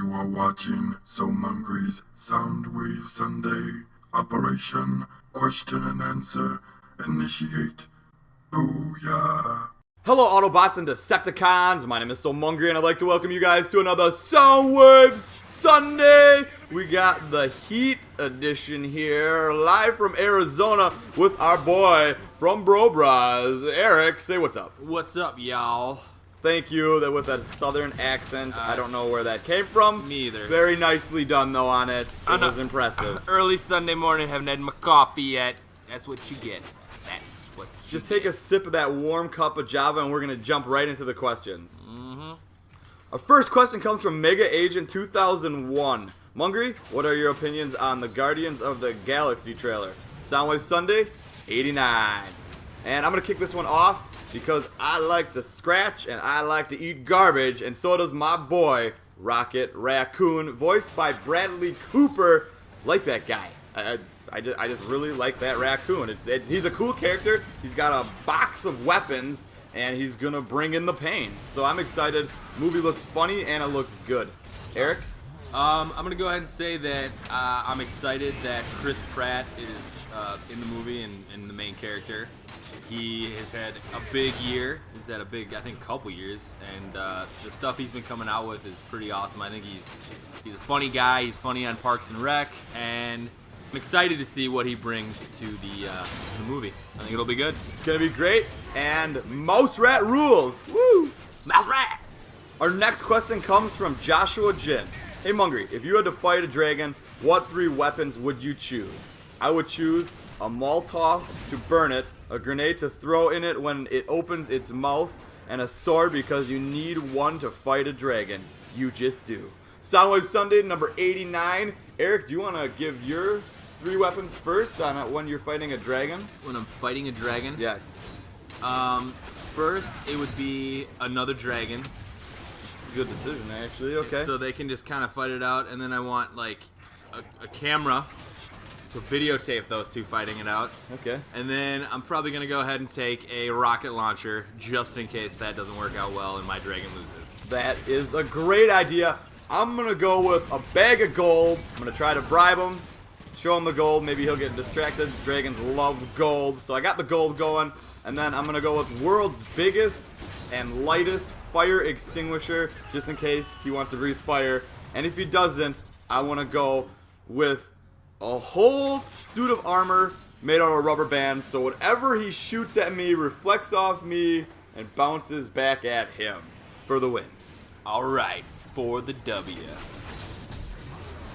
You are watching Soundwave's Soundwave Sunday. Operation Question and Answer. Initiate. Booyah. Hello Autobots and Decepticons, my name is Soundwave and I'd like to welcome you guys to another Soundwave Sunday. We got the Heat edition here, live from Arizona with our boy from Bro Bras, Eric. Say what's up. What's up, y'all? Thank you, that with that southern accent. I don't know where that came from. Me either. Very nicely done though on it. It was impressive. Early Sunday morning, haven't had my coffee yet. That's what you get. That's what you Just take a sip of that warm cup of Java and we're going to jump right into the questions. Our first question comes from Mega Agent 2001. Mungry, what are your opinions on the Guardians of the Galaxy trailer? Soundwave Sunday, 89. And I'm going to kick this one off because I like to scratch and I like to eat garbage, and so does my boy, Rocket Raccoon, voiced by Bradley Cooper. Like that guy. I just really like that raccoon. He's a cool character. He's got a box of weapons, and he's going to bring in the pain. So I'm excited. Movie looks funny, and it looks good. Eric? I'm going to go ahead and say that I'm excited that Chris Pratt is in the movie and the main character. He has had a big year. He's had a big, I think, couple years, and the stuff he's been coming out with is pretty awesome. I think he's a funny guy. He's funny on Parks and Rec, and I'm excited to see what he brings to the movie. I think it'll be good. It's going to be great. And Mouse Rat rules. Woo! Mouse Rat! Our next question comes from Joshua Jin. Hey Mungry, if you had to fight a dragon, what 3 weapons would you choose? I would choose a Molotov to burn it, a grenade to throw in it when it opens its mouth, and a sword because you need one to fight a dragon. You just do. Soundwave Sunday number 89. Eric, do you want to give your 3 weapons first on when you're fighting a dragon? When I'm fighting a dragon? Yes. First, it would be another dragon. It's a good decision, actually. Okay. So they can just kind of fight it out, and then I want, like, a camera to videotape those 2 fighting it out. Okay. And then I'm probably going to go ahead and take a rocket launcher just in case that doesn't work out well and my dragon loses. That is a great idea. I'm going to go with a bag of gold. I'm going to try to bribe him, show him the gold. Maybe he'll get distracted. Dragons love gold. So I got the gold going. And then I'm going to go with world's biggest and lightest fire extinguisher just in case he wants to breathe fire. And if he doesn't, I want to go with a whole suit of armor made out of rubber bands, so whatever he shoots at me reflects off me and bounces back at him for the win. Alright, for the W.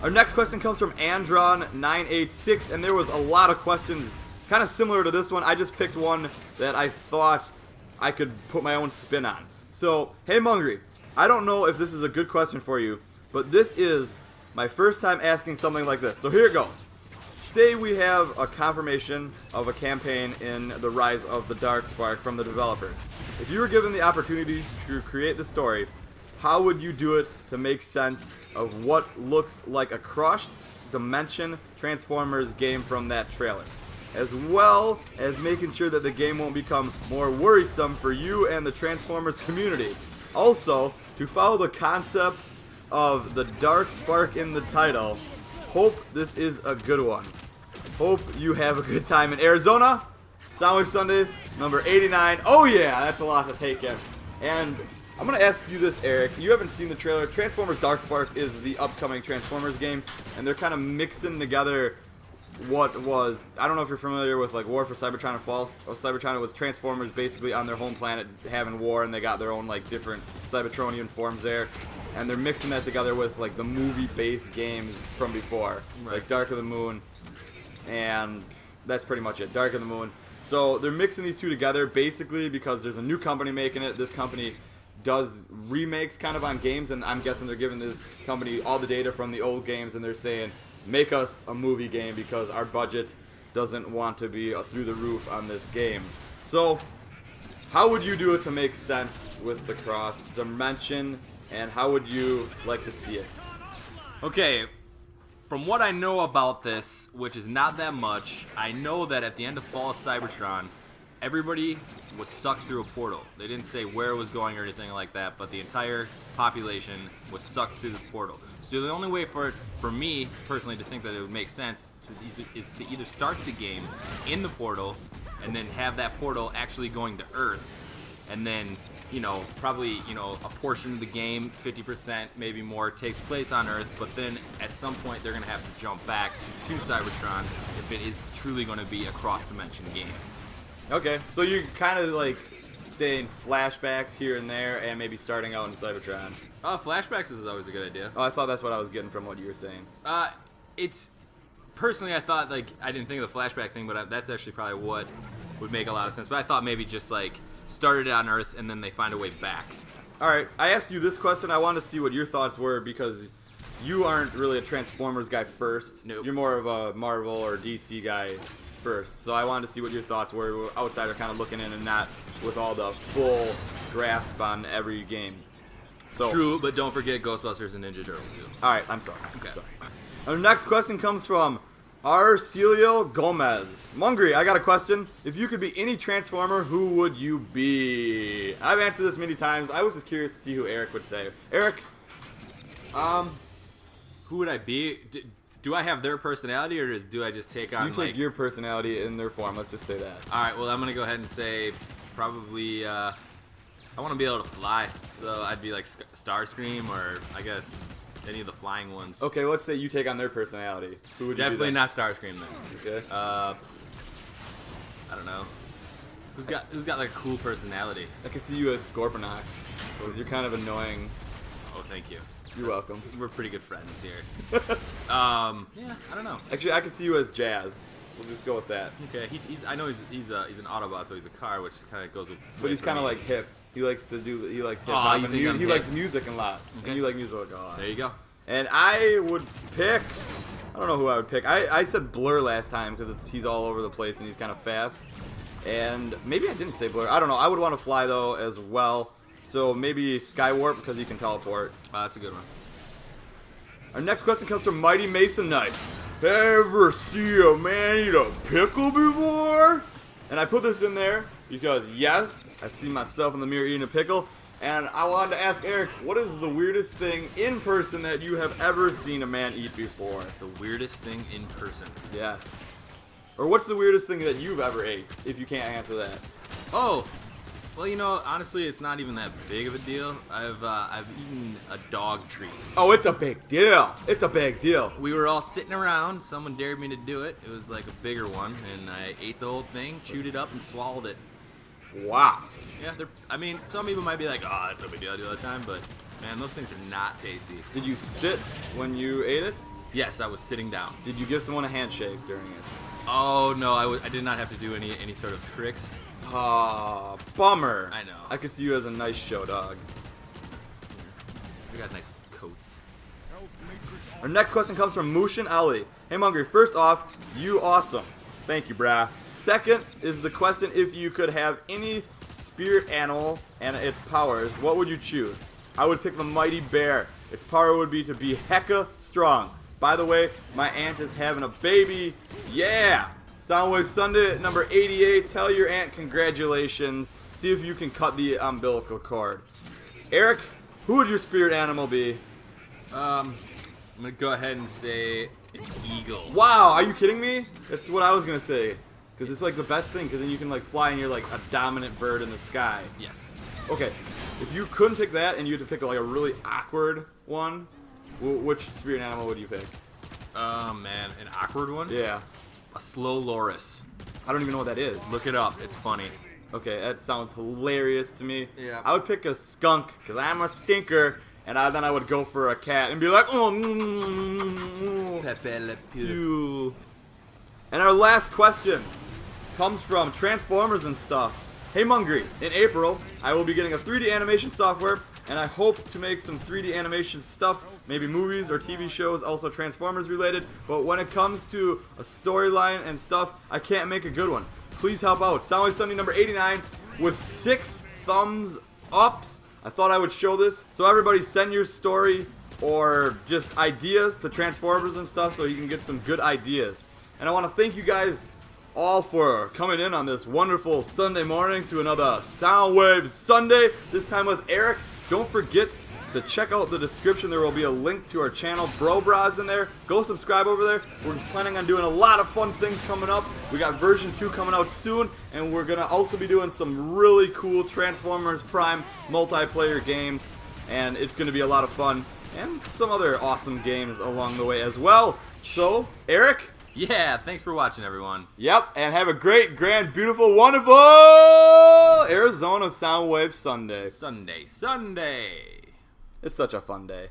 Our next question comes from Andron986, and there was a lot of questions kind of similar to this one. I just picked one that I thought I could put my own spin on. So, hey Mungry, I don't know if this is a good question for you, but this is my first time asking something like this. So here it goes. Say we have a confirmation of a campaign in The Rise of the Darkspark from the developers. If you were given the opportunity to create the story, how would you do it to make sense of what looks like a crushed dimension Transformers game from that trailer? As well as making sure that the game won't become more worrisome for you and the Transformers community. Also, to follow the concept of the dark spark in the title. Hope this is a good one. Hope you have a good time in Arizona. Soundwave Sunday number 89. Oh yeah, that's a lot to take in. And I'm going to ask you this, Eric. You haven't seen the trailer. Transformers Darkspark is the upcoming Transformers game, and they're kind of mixing together what was, I don't know if you're familiar with like War for Cybertron and Fall of Cybertron. It was Transformers basically on their home planet having war, and they got their own like different Cybertronian forms there. And they're mixing that together with like the movie-based games from before, like Dark of the Moon, and that's pretty much it, Dark of the Moon. So they're mixing these 2 together basically because there's a new company making it. This company does remakes kind of on games, and I'm guessing they're giving this company all the data from the old games, and they're saying, make us a movie game because our budget doesn't want to be through the roof on this game. So how would you do it to make sense with the cross dimension? And how would you like to see it? Okay, from what I know about this, which is not that much, I know that at the end of Fall of Cybertron, everybody was sucked through a portal. They didn't say where it was going or anything like that, but the entire population was sucked through this portal. So the only way for me personally to think that it would make sense is to either start the game in the portal and then have that portal actually going to Earth, and then probably a portion of the game, 50% maybe more, takes place on Earth, but then at some point they're going to have to jump back to Cybertron if it is truly going to be a cross-dimension game. Okay, so you're kind of like saying flashbacks here and there, and maybe starting out in Cybertron. Flashbacks is always a good idea. Oh, I thought that's what I was getting from what you were saying. It's personally, I thought I didn't think of the flashback thing, but that's actually probably what would make a lot of sense. But I thought maybe just started on Earth and then they find a way back. All right, I asked you this question. I wanted to see what your thoughts were because you aren't really a Transformers guy first. Nope. You're more of a Marvel or DC guy first. So I wanted to see what your thoughts were. Outsider kind of looking in and not with all the full grasp on every game. So, true, but don't forget Ghostbusters and Ninja Turtles too. All right, I'm sorry. Okay. Sorry. Our next question comes from Arcelio Gomez. Mungry, I got a question. If you could be any Transformer, who would you be? I've answered this many times. I was just curious to see who Eric would say. Eric? Who would I be? Do I have their personality, or do I just take on? You take your personality in their form. Let's just say that. All right. Well, I'm gonna go ahead and say probably. I want to be able to fly, so I'd be like Starscream, or I guess any of the flying ones. Okay, let's say you take on their personality. Who would Definitely you be not Starscream then. Okay. I don't know. Who's got like a cool personality? I can see you as Scorponok, because you're kind of annoying. Oh, thank you. You're welcome. We're pretty good friends here. Yeah, I don't know. Actually, I can see you as Jazz. We'll just go with that. Okay, I know he's an Autobot, so he's a car, which kind of goes. But he's kind of like hip. He likes hip Oh, hop. you And think I'm he hip? likes music a lot. Okay. And you like music a lot. There you go. And I would pick. I don't know who I would pick. I said Blur last time because he's all over the place and he's kind of fast. And maybe I didn't say Blur. I don't know. I would want to fly though as well. So maybe Skywarp because he can teleport. That's a good one. Our next question comes from Mighty Mason Knight. Ever see a man eat a pickle before? And I put this in there because, yes, I see myself in the mirror eating a pickle. And I wanted to ask Eric, what is the weirdest thing in person that you have ever seen a man eat before? The weirdest thing in person. Yes. Or what's the weirdest thing that you've ever ate, if you can't answer that? Oh, well, honestly, it's not even that big of a deal. I've eaten a dog treat. Oh, it's a big deal. It's a big deal. We were all sitting around. Someone dared me to do it. It was like a bigger one, and I ate the whole thing, chewed it up, and swallowed it. Wow. Yeah, some people might be like, oh, that's no big deal. I do it all the time, but man, those things are not tasty. Did you sit when you ate it? Yes, I was sitting down. Did you give someone a handshake during it? Oh no, I did not have to do any sort of tricks. Ah, bummer. I know. I could see you as a nice show dog. We got nice coats. Our next question comes from Mushin Ali. Hey, Mungry, first off, you awesome. Thank you, brah. Second is the question, if you could have any spirit animal and its powers, what would you choose? I would pick the mighty bear. Its power would be to be hecka strong. By the way, my aunt is having a baby. Yeah! Soundwave Sunday number 88. Tell your aunt congratulations. See if you can cut the umbilical cord. Eric, who would your spirit animal be? I'm gonna go ahead and say an eagle. Wow, are you kidding me? That's what I was gonna say. Because it's like the best thing, because then you can like fly and you're like a dominant bird in the sky. Yes. Okay, if you couldn't pick that and you had to pick like a really awkward one, which spirit animal would you pick? Oh man, an awkward one? Yeah. A slow loris. I don't even know what that is. Look it up. It's funny. Okay, that sounds hilarious to me. Yeah. I would pick a skunk, because I'm a stinker, and then I would go for a cat and be like, oh, Pepe Le Pew. you. And our last question comes from Transformers and Stuff. Hey Mungry, in April, I will be getting a 3D animation software, and I hope to make some 3D animation stuff, maybe movies or TV shows, also Transformers related, but when it comes to a storyline and stuff, I can't make a good one. Please help out. Soundwave Sunday number 89 with 6 thumbs ups. I thought I would show this, so everybody send your story or just ideas to Transformers and stuff so you can get some good ideas. And I want to thank you guys all for coming in on this wonderful Sunday morning to another Soundwave Sunday, this time with Eric. Don't forget to check out the description. There will be a link to our channel, Bro Bras, in there. Go subscribe over there. We're planning on doing a lot of fun things coming up. We got version 2 coming out soon, and we're going to also be doing some really cool Transformers Prime multiplayer games, and it's going to be a lot of fun, and some other awesome games along the way as well. So, Eric? Yeah, thanks for watching, everyone. Yep, and have a great, grand, beautiful, wonderful Arizona Soundwave Sunday. Sunday. It's such a fun day.